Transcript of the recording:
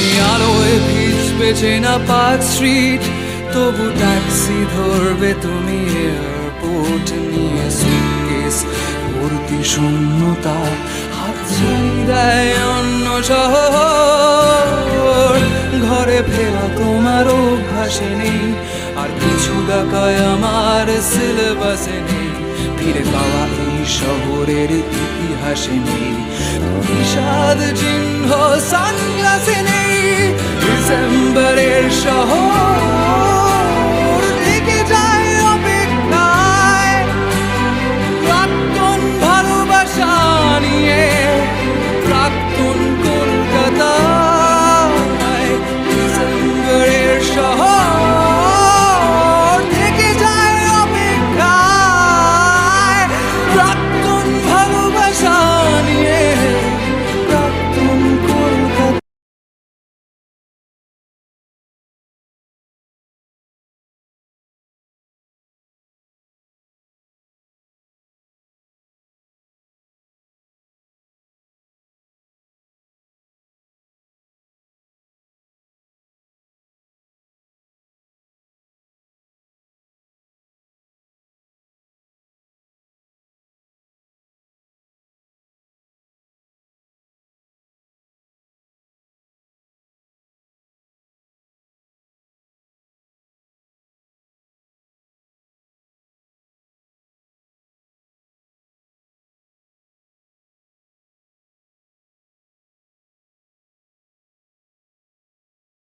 এই আলোয় ভিজবে চেনা পার্ক স্ট্রিট, তবু ট্যাক্সি ধরবে তুমি এয়ারপোর্ট নিয়ে। সুটকেস ভর্তি শূন্যতা, হাত ছাড়ি দেয় অন্য শহর। ঘরে ফেরা তোমার অভ্যাসে নেই, আর কিছু ডাকায় আমার সিলেবাসে নেই। ফিরে পাওয়া এই শহরের ইতিহাসে নেই, বিষাদ চিহ্ন সানগ্লাসে নেই। ডিসেম্বরের শহর